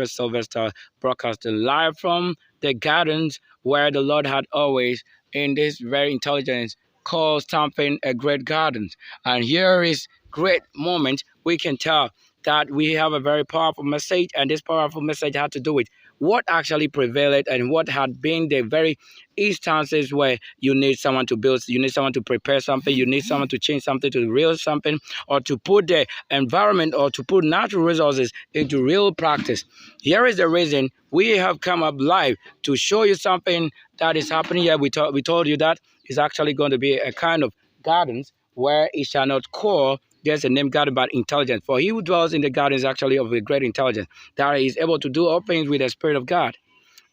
Prophet Sylvester, broadcasting live from the gardens where the Lord had always, in this very intelligence, called something a great garden. And here is great moment. We can tell that we have a very powerful message, and this powerful message had to do with what actually prevailed and what had been the very instances where you need someone to build, you need someone to prepare something, you need someone to change something to real something, or to put the environment or to put natural resources into real practice. Here is the reason we have come up live to show you something that is happening here. We told you that it's actually going to be a kind of gardens where it shall not call. There's a name garden, but intelligence. For he who dwells in the garden is actually of a great intelligence, that he is able to do all things with the Spirit of God.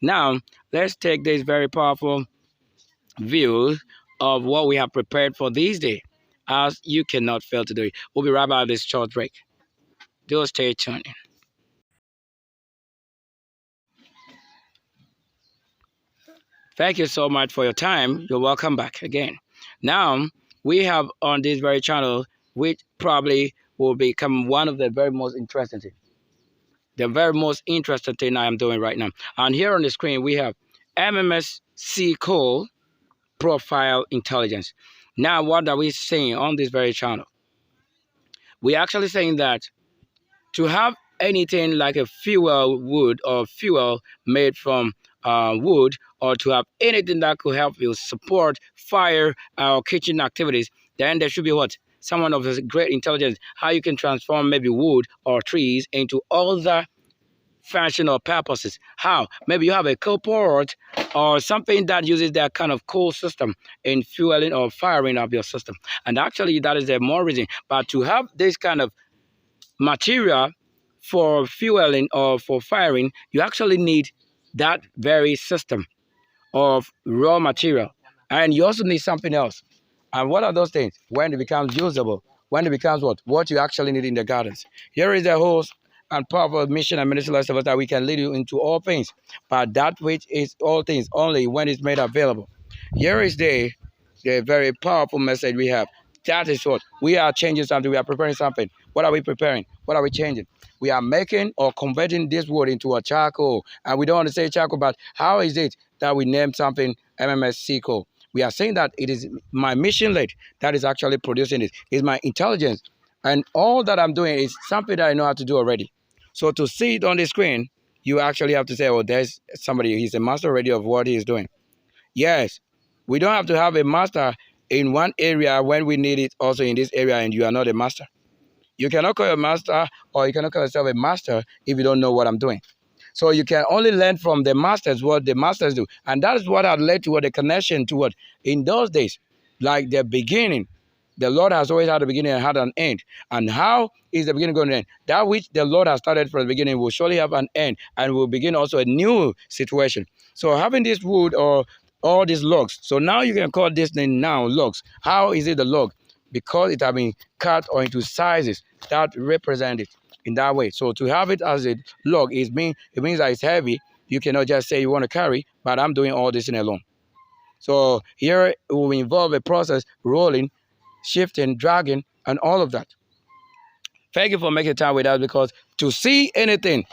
Now, let's take this very powerful view of what we have prepared for this day, as you cannot fail to do it. We'll be right back after this short break. Do stay tuned. Thank you so much for your time. You're welcome back again. Now, we have on this very channel, which probably will become one of the very most interesting things. The very most interesting thing I am doing right now. And here on the screen, we have MMS code profile intelligence. Now, what are we saying on this very channel? We're actually saying that to have anything like a fuel wood or fuel made from wood, or to have anything that could help you support fire or kitchen activities, then there should be what? Someone of this great intelligence, how you can transform maybe wood or trees into other function or purposes. How? Maybe you have a coal port or something that uses that kind of coal system in fueling or firing up your system. And actually, that is the more reason. But to have this kind of material for fueling or for firing, you actually need that very system of raw material. And you also need something else. And what are those things? When it becomes usable, when it becomes what? What you actually need in the gardens. Here is the whole and powerful mission and ministry of us that we can lead you into all things, but that which is all things only when it's made available. Here is the very powerful message we have. That is what we are changing something. We are preparing something. What are we preparing? What are we changing? We are making or converting this wood into a charcoal, and we don't want to say charcoal, but how is it that we name something MMS coal? We are saying that it is my mission led that is actually producing it. It's my intelligence, and all that I'm doing is something that I know how to do already. So to see it on the screen, you actually have to say, oh, there's somebody, he's a master already of what he is doing. Yes, we don't have to have a master in one area when we need it also in this area, and you are not a master. You cannot call a master, or you cannot call yourself a master if you don't know what I'm doing. So you can only learn from the masters what the masters do. And that is what had led to the connection to what in those days, like the beginning. The Lord has always had a beginning and had an end. And how is the beginning going to end? That which the Lord has started from the beginning will surely have an end, and will begin also a new situation. So having this wood or all these logs, so now you can call this thing now logs. How is it the log? Because it has been cut or into sizes that represent it in that way. So to have it as a log it means that it's heavy. You cannot just say you want to carry, but I'm doing all this in alone. So here it will involve a process, rolling, shifting, dragging, and all of that. Thank you for making time with us, because to see anything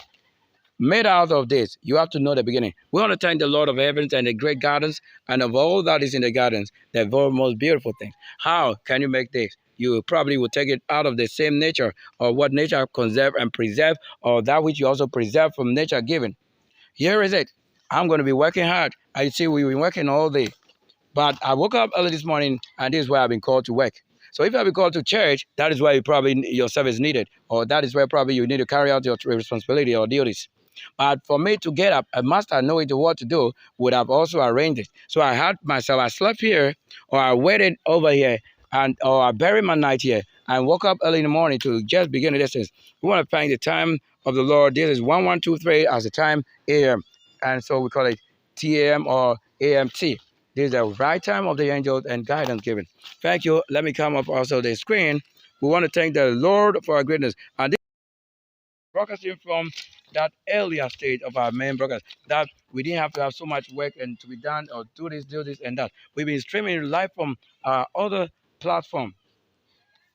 made out of this, you have to know the beginning. We want to thank the Lord of heavens and the great gardens, and of all that is in the gardens, the very most beautiful thing. How can you make this? You probably will take it out of the same nature, or what nature conserve and preserve, or that which you also preserve from nature given. Here is it. I'm going to be working hard. I see we've been working all day. But I woke up early this morning, and this is where I've been called to work. So if I've been called to church, that is where your service is needed, or that is where probably you need to carry out your responsibility or duties. But for me to get up, a master knowing what to do would have also arranged it. So I had myself, I slept here, or I waited over here, or I buried my night here, and woke up early in the morning to just begin the distance. We want to find the time of the Lord. This is 1123 as the time AM. And so we call it TAM or AMT. This is the right time of the angels and guidance given. Thank you. Let me come up also the screen. We want to thank the Lord for our greatness. And this is broadcasting from that earlier stage of our main broadcast, that we didn't have to have so much work and to be done or do this, and that. We've been streaming live from our other platform.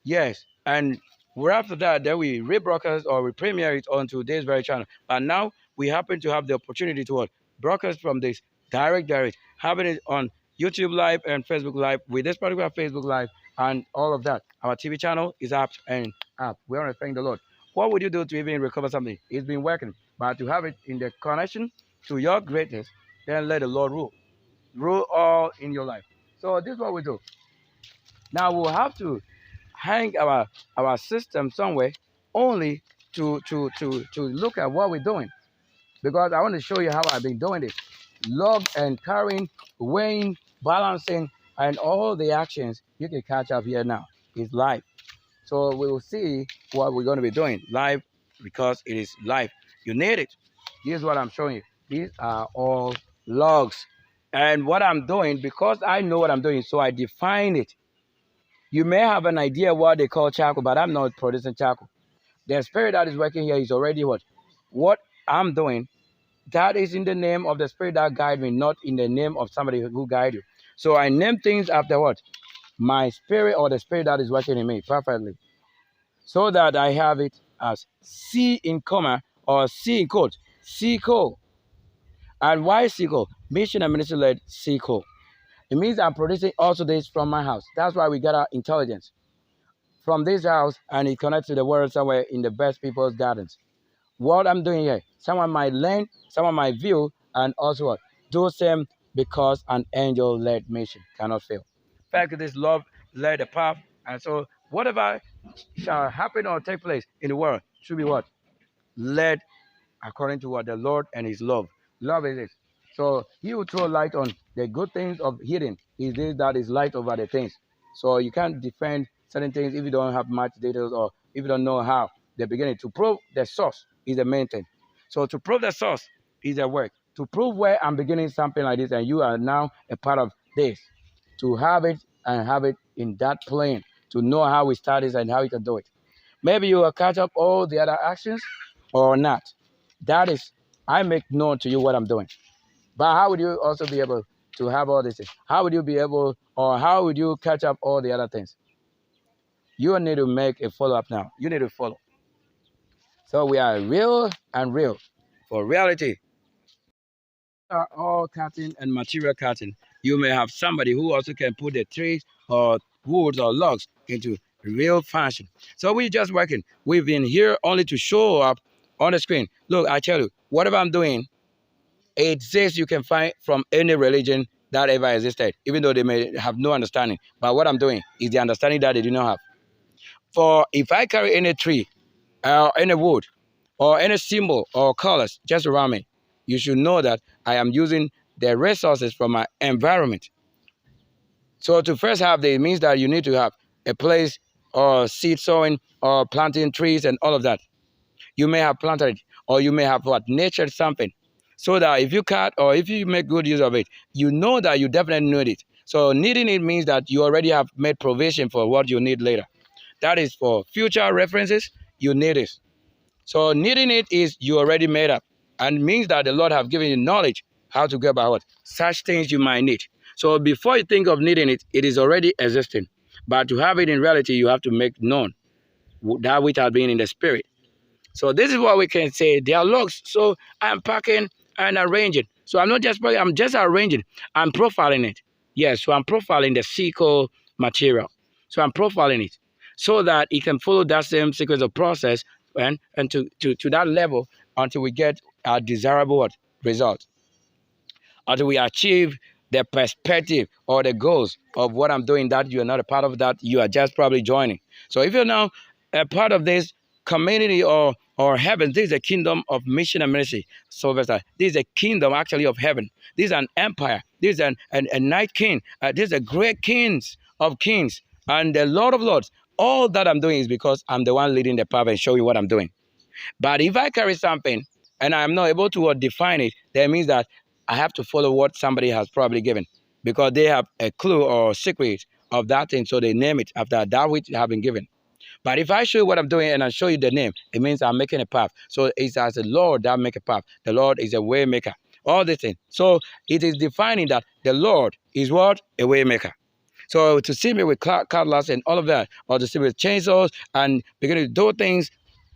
Yes. And Well, after that, then we rebroadcast or we premiere it onto this very channel. And now we happen to have the opportunity to what? Broadcast from this direct, having it on YouTube Live and Facebook Live with this particular Facebook Live and all of that. Our TV channel is up and up. We want to thank the Lord. What would you do to even recover something? It's been working, but to have it in the connection to your greatness, then let the Lord rule. Rule all in your life. So this is what we do. Now we'll have to hang our system somewhere only to look at what we're doing, because I want to show you how I've been doing this. Log and carrying, weighing, balancing, and all the actions you can catch up here now is live. So we will see what we're going to be doing live, because it is live. You need it. Here's what I'm showing you. These are all logs. And what I'm doing, because I know what I'm doing, so I define it. You may have an idea what they call charcoal, but I'm not producing charcoal. The spirit that is working here is already what? What I'm doing, that is in the name of the spirit that guide me, not in the name of somebody who guide you. So I name things after what? My spirit or the spirit that is working in me perfectly. So that I have it as C in comma or C in quote, C-co. And why C-co? Mission and ministry led C-co. It means I'm producing also this from my house. That's why we got our intelligence from this house, and it connects to the world somewhere in the best people's gardens. What I'm doing here, someone might learn, someone might view, and also what? Do same, because an angel-led mission cannot fail. In fact, this love led the path, and so whatever shall happen or take place in the world should be what? Led according to what? The Lord and his love. Love is it. So he will throw light on the good things of hidden. Is this that is light over the things. So you can't defend certain things if you don't have much details or if you don't know how they're beginning. To prove the source is the main thing. So to prove the source is a work. To prove where I'm beginning something like this and you are now a part of this. To have it and have it in that plane. To know how we start this and how we can do it. Maybe you will catch up all the other actions or not. That is, I make known to you what I'm doing. But how would you also be able to have all this? How would you be able, or how would you catch up all the other things? You need to make a follow-up now. You need to follow. So we are real and real. For reality, are all cutting and material cutting. You may have somebody who also can put the trees or woods or logs into real fashion. So we're just working. We've been here only to show up on the screen. Look, I tell you, whatever I'm doing, it says you can find from any religion that ever existed, even though they may have no understanding. But what I'm doing is the understanding that they do not have. For if I carry any tree or any wood or any symbol or colors just around me, you should know that I am using the resources from my environment. So to first have this means that you need to have a place or seed sowing or planting trees and all of that. You may have planted it, or you may have what, nurtured something. So that if you cut or if you make good use of it, you know that you definitely need it. So needing it means that you already have made provision for what you need later. That is for future references, you need it. So needing it is you already made up, and means that the Lord have given you knowledge how to go about what such things you might need. So before you think of needing it, it is already existing. But to have it in reality, you have to make known that which has been in the spirit. So this is what we can say. They are logs. So I'm packing and arranging. So I'm not just packing, I'm just arranging. I'm profiling it. Yes, so I'm profiling the SQL material. So I'm profiling it so that it can follow that same sequence of process and to that level until we get a desirable result. Until we achieve the perspective or the goals of what I'm doing, that you are not a part of that, you are just probably joining. So if you're now a part of this community or heaven, this is a kingdom of mission and ministry. So this is a kingdom actually of heaven. This is an empire. This is a night king. This is a great kings of kings and the Lord of lords. All that I'm doing is because I'm the one leading the path and showing you what I'm doing. But if I carry something and I'm not able to define it, that means that I have to follow what somebody has probably given, because they have a clue or secret of that thing, so they name it after that which have been given. But if I show you what I'm doing and I show you the name, it means I'm making a path. So it's as the Lord that make a path. The Lord is a way maker. All these things. So it is defining that the Lord is what? A way maker. So to see me with cutlass and all of that, or to see me with chainsaws and begin to do things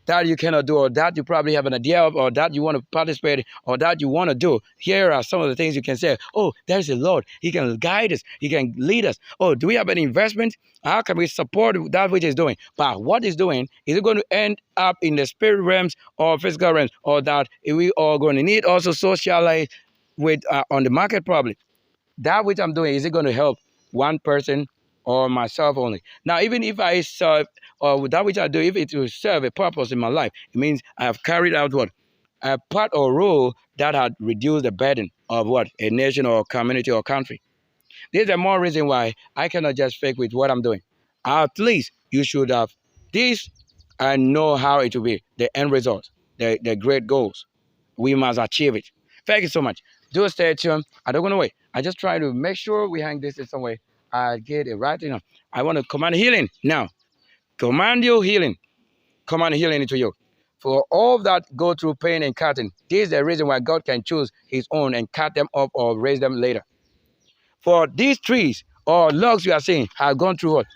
that you cannot do, or that you probably have an idea of, or that you want to participate in, or that you want to do. Here are some of the things you can say. Oh, there's a Lord. He can guide us. He can lead us. Oh, do we have any investment? How can we support that which is doing? But what is doing, is it going to end up in the spirit realms or physical realms, or that we are going to need also socialize with on the market probably? That which I'm doing, is it going to help one person or myself only? Now, even if I serve, or that which I do, if it will serve a purpose in my life, it means I have carried out what? A part or role that had reduced the burden of what? A nation or community or country. There's a more reason why I cannot just fake with what I'm doing. At least you should have this and know how it will be, the end result, the great goals. We must achieve it. Thank you so much. Do stay tuned. I don't want to wait. I just try to make sure we hang this in some way. I get it right. I want to command healing now. Command you healing. Command healing into you. For all that go through pain and cutting, this is the reason why God can choose his own and cut them up or raise them later. For these trees or logs you are seeing have gone through what?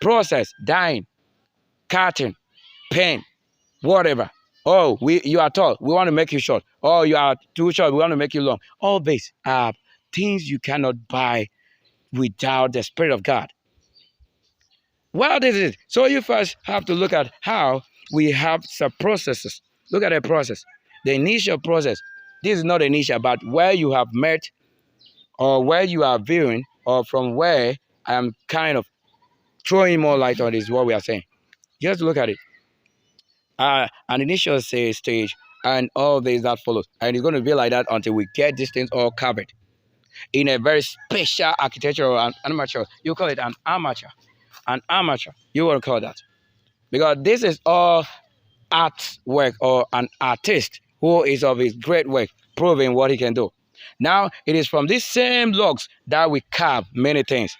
Process, dying, cutting, pain, whatever. Oh, you are tall. We want to make you short. Oh, you are too short. We want to make you long. All these are things you cannot buy without the Spirit of God. What is it? So you first have to look at how we have some processes. Look at the process. The initial process. This is not initial, but where you have met or where you are viewing or from where I am kind of throwing more light on is what we are saying. Just look at it. An initial stage and all this that follows. And it's going to be like that until we get these things all covered in a very special architectural and amateur. You call it an amateur. An amateur. You want to call that. Because this is all art work or an artist who is of his great work, proving what he can do. Now, it is from these same logs that we carve many things.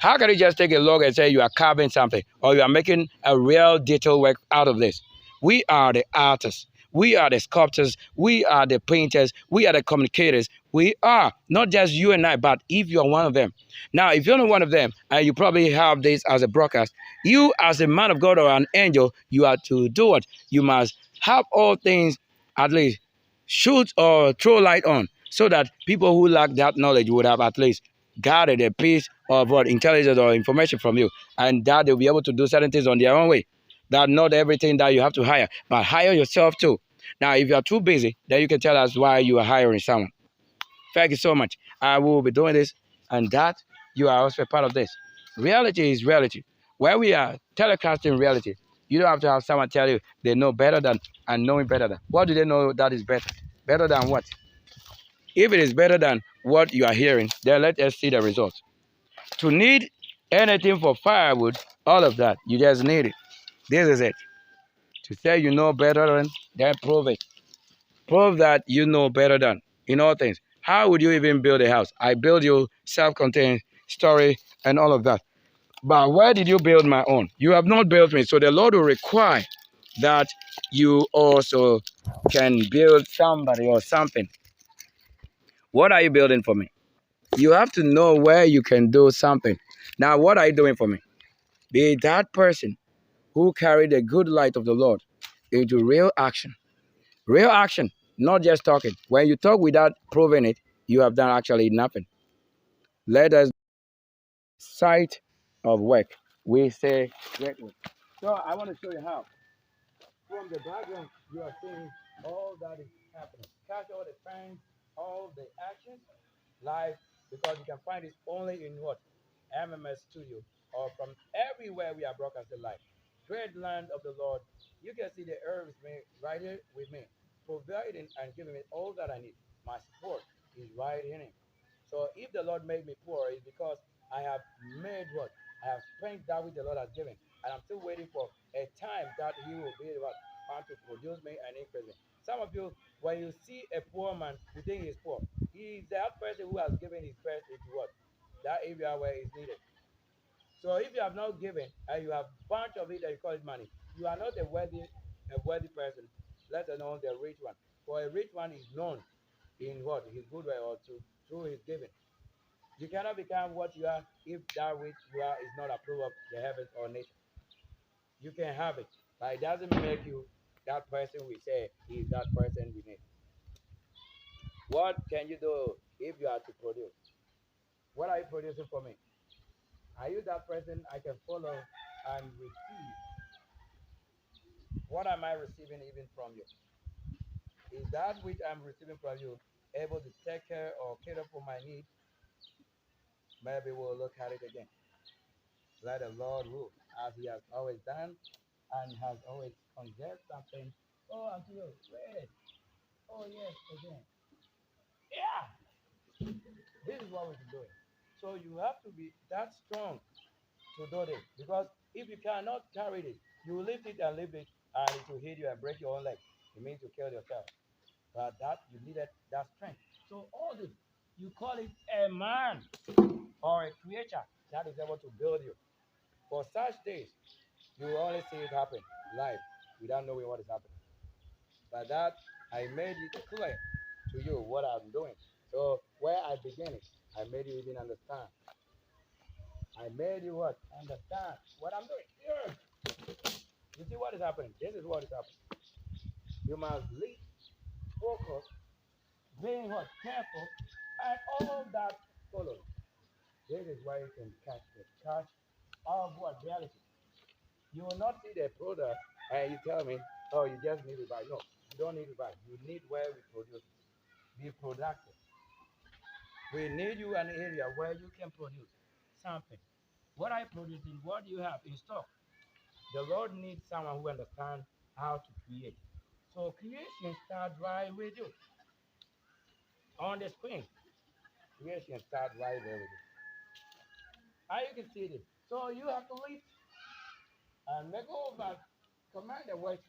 How can you just take a log and say you are carving something or you are making a real detail work out of this? We are the artists. We are the sculptors. We are the painters. We are the communicators. We are not just you and I, but if you are one of them. Now, if you're not one of them, and you probably have this as a broadcast, you as a man of God or an angel, you are to do what? You must have all things at least shoot or throw light on so that people who lack that knowledge would have at least gathered a piece of what intelligence or information from you, and that they'll be able to do certain things on their own way. That not everything that you have to hire, but hire yourself too. Now, if you are too busy, then you can tell us why you are hiring someone. Thank you so much. I will be doing this, and that you are also a part of this. Reality is reality. Where we are telecasting reality, you don't have to have someone tell you they know better than and knowing better than. What do they know that is better? Better than what? If it is better than what you are hearing, then let us see the results. To need anything for firewood, all of that, you just need it. This is it. To say you know better than, then prove it. Prove that you know better than in all things. How would you even build a house? I build you self-contained story and all of that. But where did you build my own? You have not built me. So the Lord will require that you also can build somebody or something. What are you building for me? You have to know where you can do something. Now, what are you doing for me? Be that person who carried the good light of the Lord into real action. Real action, not just talking. When you talk without proving it, you have done actually nothing. Let us sight of work. We say great work. So I want to show you how. From the background, you are seeing all that is happening. Catch all the signs, all the actions, live, because you can find it only in what? MMS Studio, or from everywhere we are broadcasting live. Great land of the Lord. You can see the earth is right here with me, providing and giving me all that I need. My support is right in it. So if the Lord made me poor, it's because I have made what? I have spent that which the Lord has given. And I'm still waiting for a time that He will be what? Bound to produce me and increase me. Some of you, when you see a poor man, you think he's poor. He is that person who has given his best into what? That area where it's needed. So if you have not given and you have a bunch of it and you call it money, you are not a worthy person, let alone the rich one. For a rich one is known in what? His good way or through his giving. You cannot become what you are if that which you are is not approved of the heavens or nature. You can have it, but it doesn't make you that person we say is that person we need. What can you do if you are to produce? What are you producing for me? Are you that person I can follow and receive? What am I receiving even from you? Is that which I'm receiving from you able to take care or cater for my needs? Maybe we'll look at it again. Let the Lord rule as He has always done and has always conserved something. Oh, until wait. Oh, yes, again. Yeah, this is what we're doing. So you have to be that strong to do this because if you cannot carry it, you lift it and lift it and it will hit you and break your own leg. It means you kill yourself. But that you needed that strength. So all this, you call it a man or a creature that is able to build you. For such days, you will only see it happen live without knowing what is happening. But that I made it clear to you what I'm doing. So where I begin it, I made you even understand. I made you what? Understand what I'm doing. Yeah. You see what is happening? This is what is happening. You must lead, focus, being what? Careful, and all that follows. This is why you can catch the catch of what reality. You will not see the product and you tell me, oh, you just need to buy. No, you don't need to buy. You need where we produce. Be productive. We need you an area where you can produce something. What I produce in what you have in stock. The Lord needs someone who understands how to create. So creation starts right with you. On the screen, creation starts right there with you. How you can see this. So you have to lift and make all that command the work.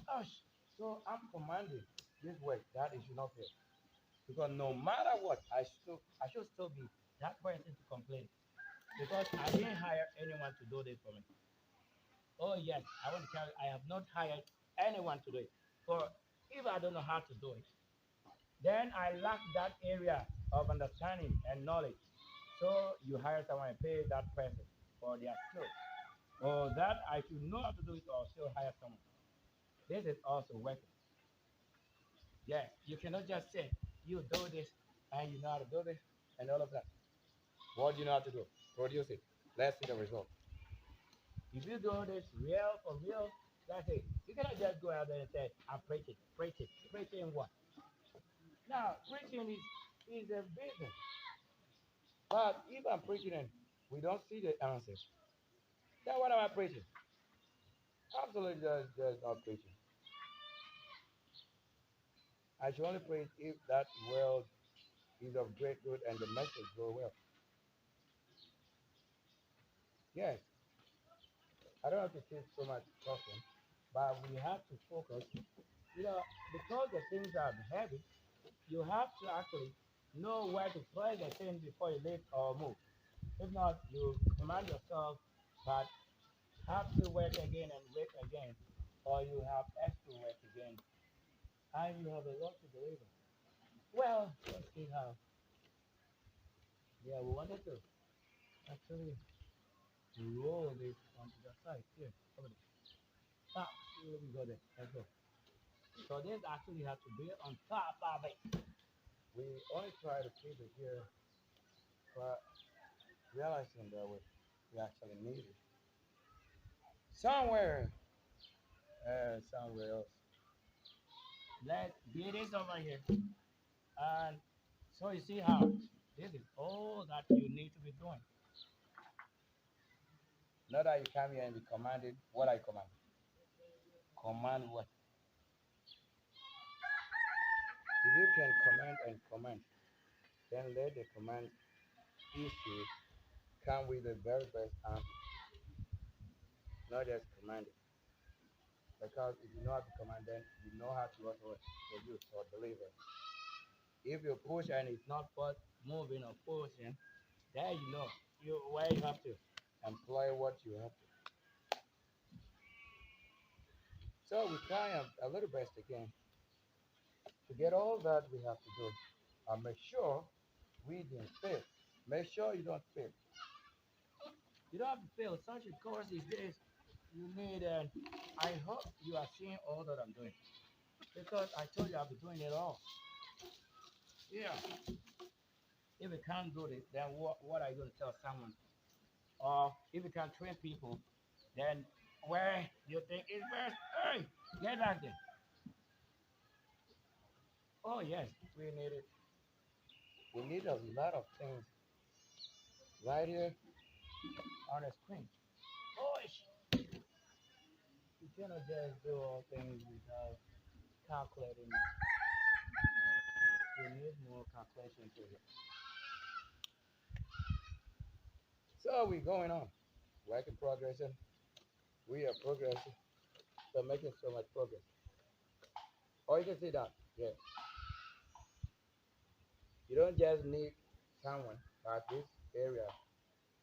Gosh. So I'm commanding this work that it should not fail. Because no matter what, I should still be that person to complain. Because I didn't hire anyone to do this for me. Oh yes, I want to tell you, I have not hired anyone to do it. For if I don't know how to do it, then I lack that area of understanding and knowledge. So you hire someone and pay that person for their skills. Or that I should know how to do it or still hire someone. This is also working. Yes, you cannot just say you do this and you know how to do this and all of that. What do you know how to do? Produce it. Let's see the result. If you do this real for real, that's it. You cannot just go out there and say, I'm preaching, preaching, preaching what? Now, preaching is a business. But if I'm preaching and we don't see the answers, then what am I preaching? Absolutely just not preaching. I should only preach if that world is of great good and the message go well. Yes, I don't have to keep so much talking, but we have to focus. Because the things are heavy, you have to actually know where to place the thing before you lift or move. If not, you command yourself, but have to work again and work again, or you have extra work again, and you have a lot to deliver. Well, let's see how. Yeah, we wanted to actually roll this onto the side here. Over there. Ah, let me go there. Let's go. So this actually has to be on top of it. We only try to keep it here, but realizing that we actually need it somewhere, somewhere else. Let's get this over here, and so you see how this is all that you need to be doing. Not that you come here and be commanded what I command. Command what? If you can command and command, then let the command issue come with the very best answer, not just command it. Because if you know how to command, then you know how to also produce or deliver. If you push and it's not but moving or pushing, then you know where you have to employ what you have to. So we try a little best again to get all that we have to do and make sure we didn't fail. Make sure you don't fail. You don't have to fail. Such a course is this. You need, and I hope you are seeing all that I'm doing. Because I told you I'll be doing it all. Yeah. If you can't do it, then what are you going to tell someone? Or if you can train people, then where you think is best? Hey, get back there. Oh yes, we need it. We need a lot of things right here on the screen. Oh, you cannot just do all things without calculating. We need more calculation to it. So we're going on. Work in progression. We are progressing. So making so much progress. Or you can see that. Yeah. You don't just need someone at this area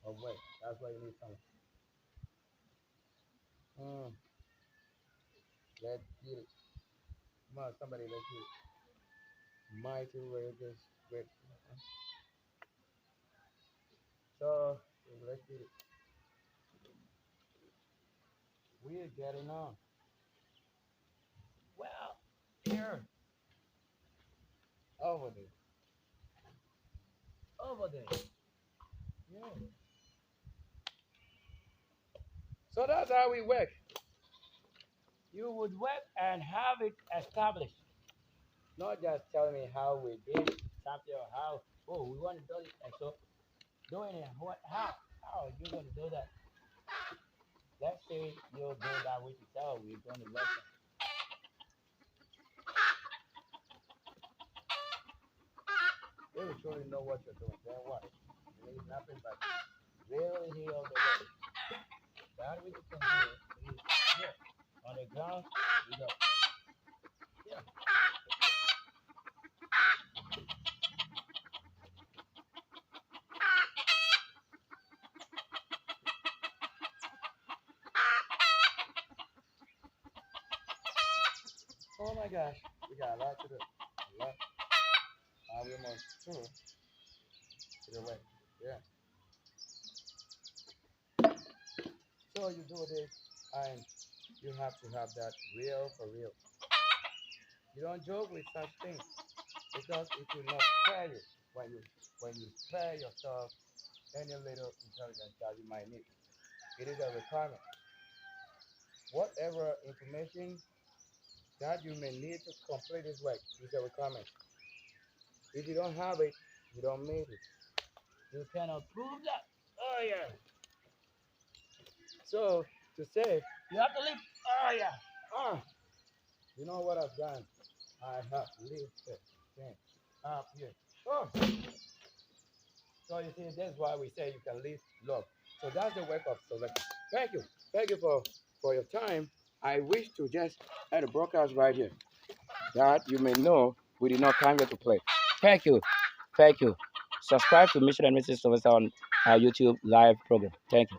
of work. That's why you need someone. Mm, let's get it. Come on, somebody, let's get it. Mighty wages. Great. So let's get it. We're getting on. Well, here, over there, over there. Yeah. So that's how we work. You would work and have it established. Not just tell me how we did something or how, oh, we want to do it. And so doing it, what, how are you going to do that? Let's say you're doing that with yourself, we're going to lesson. They will surely know what you're doing. Then what? You need nothing but really heal the way. That which you can do is here. On the ground, you go. Yeah. Oh my gosh, we got a lot to do. A lot. We almost through to the way. Yeah. So you do this, and you have to have that real for real. You don't joke with such things because it will not spare you when you spare yourself any little intelligence that you might need. It is a requirement. Whatever information that you may need to complete this work is a requirement. If you don't have it, you don't make it. You cannot prove that. Oh yeah. So to say you have to live. Oh yeah. Ah, you know what I've done? I have lived the thing up here. Oh, so you see, that's why we say you can live love. So that's the work of selection. Thank you. Thank you for your time. I wish to just add a broadcast right here that you may know we did not come here to play. Thank you. Thank you. Subscribe to Mr. and Mrs. Sylvester on our YouTube live program. Thank you.